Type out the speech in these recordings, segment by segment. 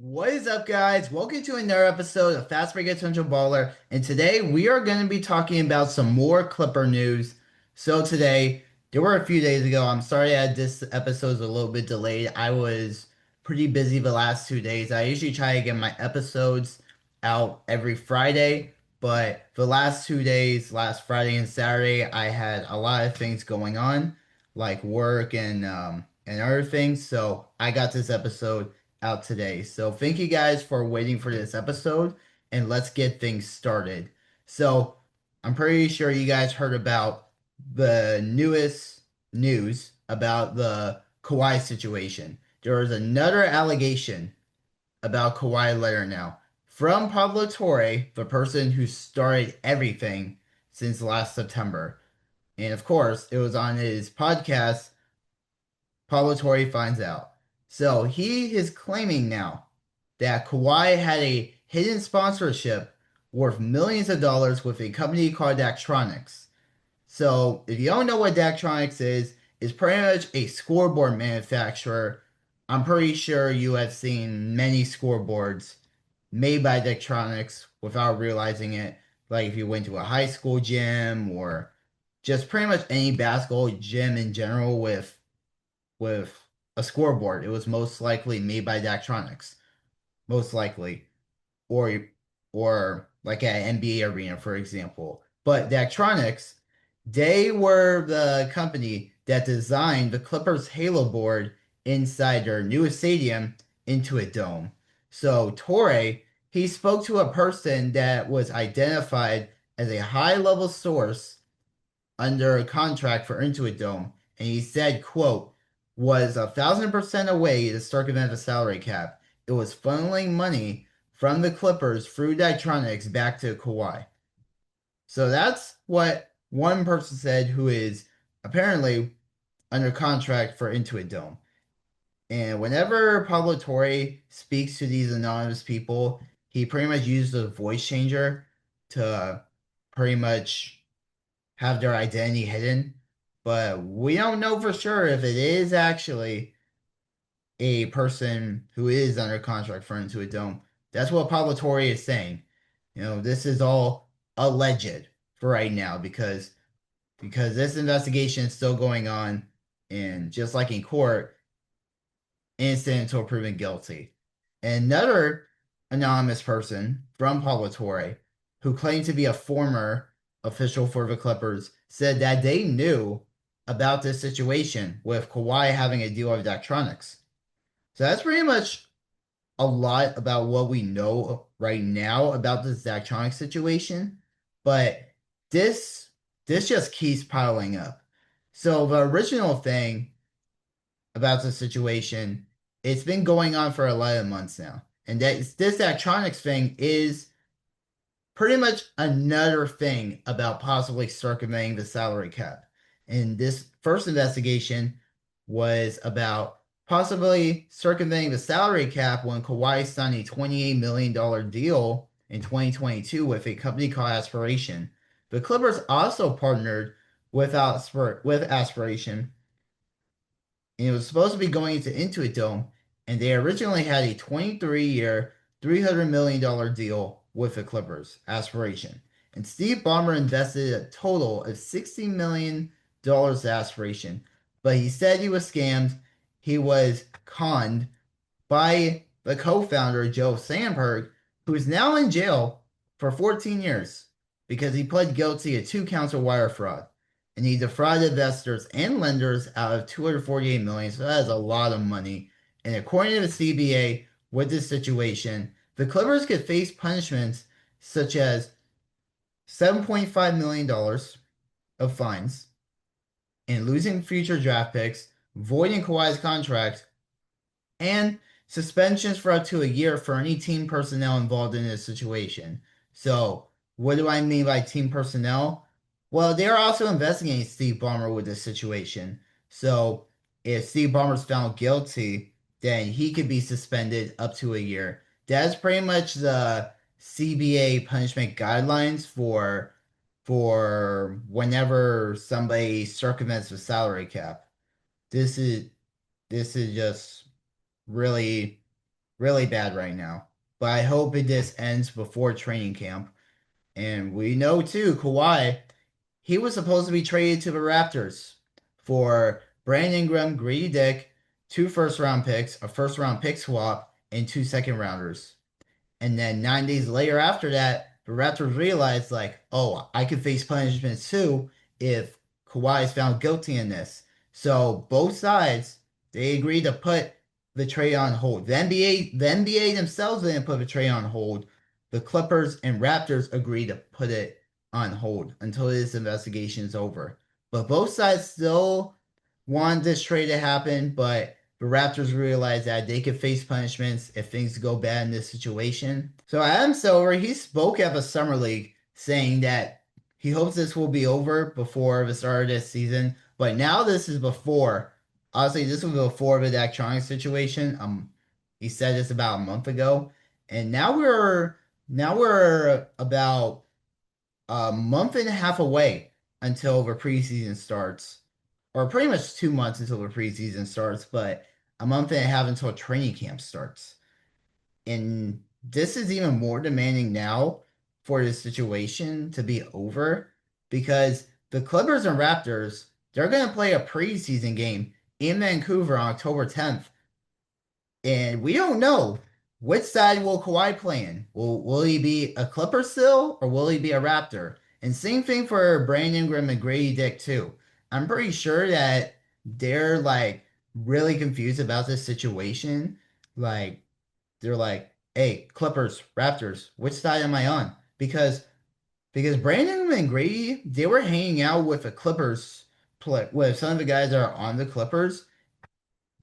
What is up, guys? Welcome to another episode of Fast Break Tundra Baller. And today we are going to be talking about some more Clipper news. So today, there were a few days ago. I'm sorry that this episode is a little bit delayed. I was pretty busy the last 2 days. I usually try to get my episodes out every Friday, but the last 2 days, last Friday and Saturday, I had a lot of things going on, like work and other things. So I got this episode out today. So thank you guys for waiting for this episode and let's get things started. So I'm pretty sure you guys heard about the newest news about the Kawhi situation. There is another allegation about Kawhi Leonard now from Pablo Torre, the person who started everything since last September. And of course, it was on his podcast Pablo Torre finds out. So he is claiming now that Kawhi had a hidden sponsorship worth millions of dollars with a company called Daktronics. So if you don't know what Daktronics is, it's pretty much a scoreboard manufacturer. I'm pretty sure you have seen many scoreboards made by Daktronics without realizing it. Like if you went to a high school gym or just pretty much any basketball gym in general with a scoreboard. It was most likely made by Daktronics, most likely, or or like at NBA Arena, for example. But Daktronics, they were the company that designed the Clippers Halo board inside their newest stadium into a dome. So Torre, he spoke to a person that was identified as a high-level source under a contract for Intuit Dome, and he said, quote, was 1,000% away to circumvent the salary cap. It was funneling money from the Clippers through Daktronics back to Kawhi. So that's what one person said who is apparently under contract for Intuit Dome. And whenever Pablo Torre speaks to these anonymous people, he pretty much uses a voice changer to pretty much have their identity hidden, but we don't know for sure if it is actually a person who is under contract for Into a Dome. That's what Pablo Torre is saying. This is all alleged for right now because this investigation is still going on, and just like in court, innocent until proven guilty. Another anonymous person from Pablo Torre, who claimed to be a former official for the Clippers, said that they knew about this situation with Kawhi having a deal with Daktronics. So that's pretty much a lot about what we know right now about this Daktronics situation. But this this just keeps piling up. So the original thing about the situation. It's been going on for 11 months now. And this Daktronics thing is pretty much another thing about possibly circumventing the salary cap. And this first investigation was about possibly circumventing the salary cap when Kawhi signed a $28 million deal in 2022 with a company called Aspiration. The Clippers also partnered with Aspiration, and it was supposed to be going into Intuit Dome, and they originally had a 23-year, $300 million deal with the Clippers, Aspiration. And Steve Ballmer invested a total of $60 million to Aspiration, but he said he was scammed. He was conned by the co-founder, Joe Sandberg, who is now in jail for 14 years because he pled guilty to 2 counts of wire fraud. And he defrauded investors and lenders out of 248 million. So that is a lot of money. And according to the CBA, with this situation, the Clippers could face punishments such as $7.5 million of fines and losing future draft picks, voiding Kawhi's contract, and suspensions for up to a year for any team personnel involved in this situation. So, what do I mean by team personnel? Well, they're also investigating Steve Ballmer with this situation. So, if Steve Ballmer's found guilty, then he could be suspended up to a year. That's pretty much the CBA punishment guidelines for whenever somebody circumvents the salary cap. This is this is just really, really bad right now. But I hope it just ends before training camp. And we know too, Kawhi, he was supposed to be traded to the Raptors for Brandon Ingram, Grady Dick, two first round picks, a first round pick swap, and two second rounders. And then 9 days later after that, the Raptors realized, like, oh, I could face punishment too if Kawhi is found guilty in this. So both sides, they agreed to put the trade on hold. The NBA themselves didn't put the trade on hold. The Clippers and Raptors agreed to put it on hold until this investigation is over. But both sides still want this trade to happen, but the Raptors realized that they could face punishments if things go bad in this situation. So Adam Silver, he spoke at the Summer League saying that he hopes this will be over before the start of this season. But now this is before. Honestly, this was before the Daktronics situation. He said this about a month ago, and now we're about a month and a half away until the preseason starts, or pretty much 2 months until the preseason starts, but a month and a half until training camp starts. And this is even more demanding now for this situation to be over because the Clippers and Raptors, they're going to play a preseason game in Vancouver on October 10th. And we don't know which side will Kawhi play in. Will he be a Clipper still or will he be a Raptor? And same thing for Brandon Ingram and Grady Dick too. I'm pretty sure that they're like really confused about this situation. Like they're like, hey, Clippers, Raptors, which side am I on? Because Brandon and Grady, they were hanging out with the Clippers play with some of the guys that are on the Clippers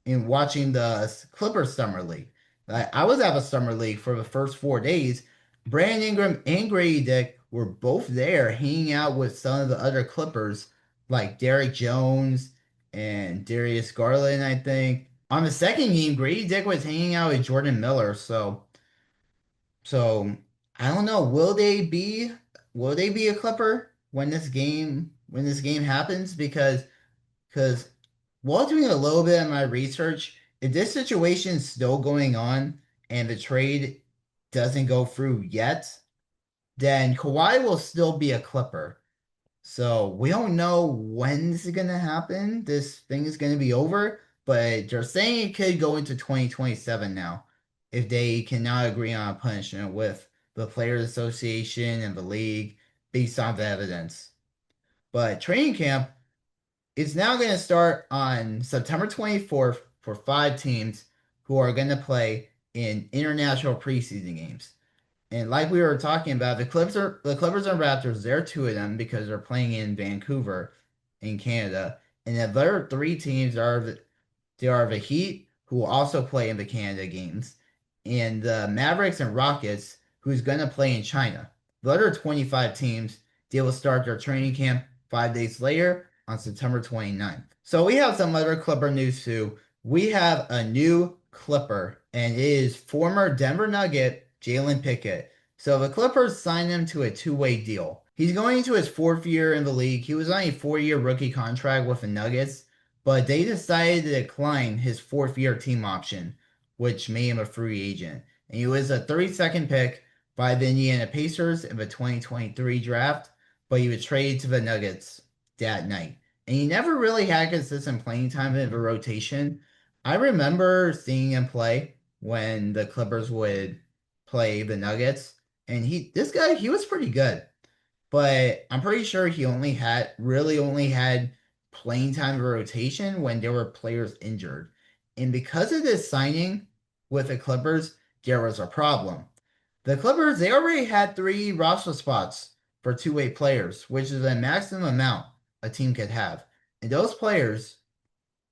in watching the Clippers summer league. Like, I was at a summer league for the first 4 days. Brandon Ingram and Grady Dick were both there hanging out with some of the other Clippers, like Derrick Jones and Darius Garland, I think. On the second game, Grady Dick was hanging out with Jordan Miller. So I don't know. Will they be a Clipper when this game happens? Because while doing a little bit of my research, if this situation is still going on and the trade doesn't go through yet, then Kawhi will still be a Clipper. So we don't know when this is going to happen. This thing is going to be over, but they're saying it could go into 2027 now if they cannot agree on a punishment with the Players Association and the league based on the evidence. But training camp it's now going to start on September 24th for 5 teams who are going to play in international preseason games. And like we were talking about, the Clippers and Raptors, there are two of them because they're playing in Vancouver in Canada. And the other 3 teams are the Heat, who will also play in the Canada games, and the Mavericks and Rockets, who's going to play in China. The other 25 teams, they will start their training camp 5 days later on September 29th. So we have some other Clipper news too. We have a new Clipper, and it is former Denver Nugget Jalen Pickett. So the Clippers signed him to a two-way deal. He's going into his 4th year in the league. He was on a 4-year rookie contract with the Nuggets, but they decided to decline his 4th-year team option, which made him a free agent. And he was a 32nd pick by the Indiana Pacers in the 2023 draft, but he was traded to the Nuggets that night. And he never really had consistent playing time in the rotation. I remember seeing him play when the Clippers would play the Nuggets, and he was pretty good. But I'm pretty sure he only had playing time in the rotation when there were players injured. And because of this signing with the Clippers, there was a problem. The Clippers, they already had 3 roster spots for two-way players, which is the maximum amount a team could have. And those players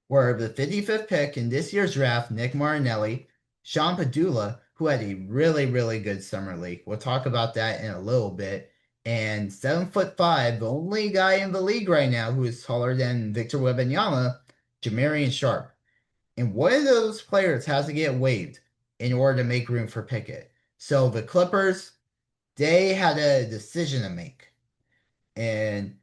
were the 55th pick in this year's draft, Nick Martinelli, Sean Pedulla, who had a really, really good summer league. We'll talk about that in a little bit. And 7'5", the only guy in the league right now who is taller than Victor Wembanyama, Jamarian Sharp. And one of those players has to get waived in order to make room for Pickett. So the Clippers, they had a decision to make. And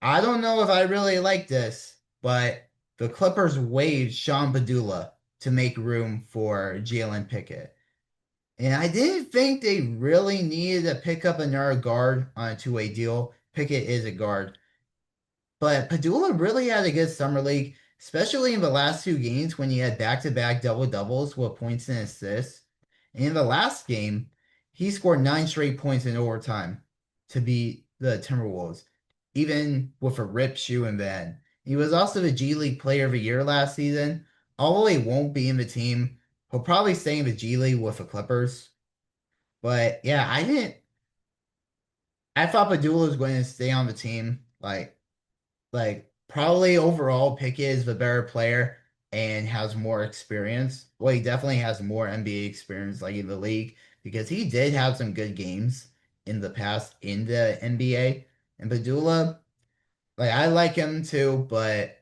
I don't know if I really like this, but the Clippers waived Sean Pedulla to make room for Jalen Pickett. And I didn't think they really needed to pick up another guard on a two-way deal. Pickett is a guard. But Padula really had a good summer league, especially in the last two games when he had back-to-back double-doubles with points and assists. And in the last game, he scored 9 straight points in overtime to beat the Timberwolves, even with a ripped shoe in the end. He was also the G League Player of the Year last season. Although he won't be in the team, he'll probably stay in the G League with the Clippers. But yeah, I thought Padula was going to stay on the team. Like probably overall Pickett is the better player and has more experience. Well, he definitely has more NBA experience like in the league because he did have some good games in the past in the NBA. And Padula, like I like him too, but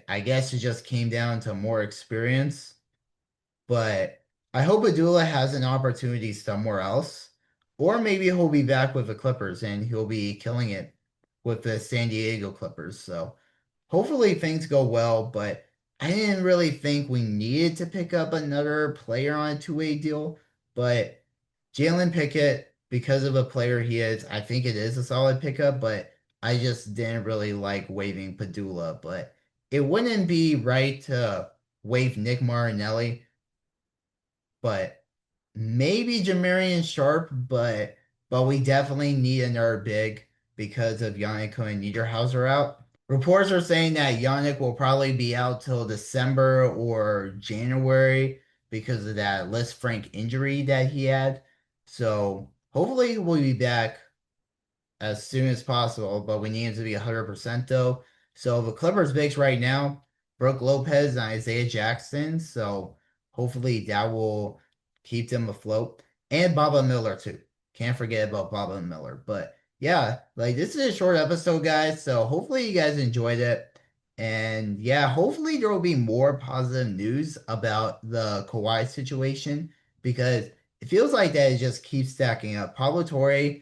I guess it just came down to more experience. But I hope Padula has an opportunity somewhere else. Or maybe he'll be back with the Clippers and he'll be killing it with the San Diego Clippers. So hopefully things go well, but I didn't really think we needed to pick up another player on a two-way deal. But Jalen Pickett, because of a player he is, I think it is a solid pickup, but I just didn't really like waiving Padula. But it wouldn't be right to waive Nick Marinelli, but maybe Jamarian Sharp, but we definitely need another big because of Yannick and Niederhauser out. Reports are saying that Yannick will probably be out till December or January because of that Les Frank injury that he had. So hopefully we'll be back as soon as possible, but we need him to be 100% though. So the Clippers bigs right now, Brooke Lopez and Isaiah Jackson. So hopefully that will keep them afloat. And Baba Miller too. Can't forget about Baba Miller. But yeah, like this is a short episode, guys. So hopefully you guys enjoyed it. And yeah, hopefully there will be more positive news about the Kawhi situation because it feels like that it just keeps stacking up. Pablo Torre,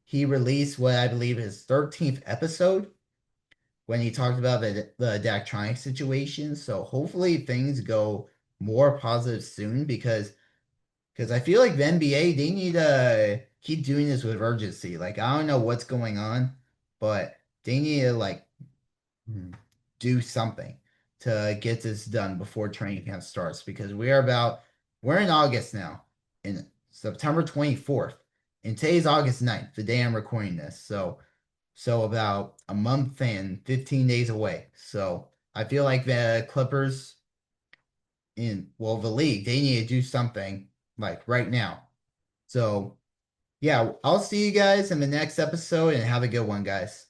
he released what I believe is 13th episode when he talked about the Daktronics situation. So hopefully things go more positive soon because I feel like the NBA they need to keep doing this with urgency. Like I don't know what's going on, but they need to like do something to get this done before training camp starts because we're in August now, in September 24th, and today's August 9th, the day I'm recording this. So about a month and 15 days away. So I feel like the Clippers the league, they need to do something like right now. So yeah, I'll see you guys in the next episode and have a good one, guys.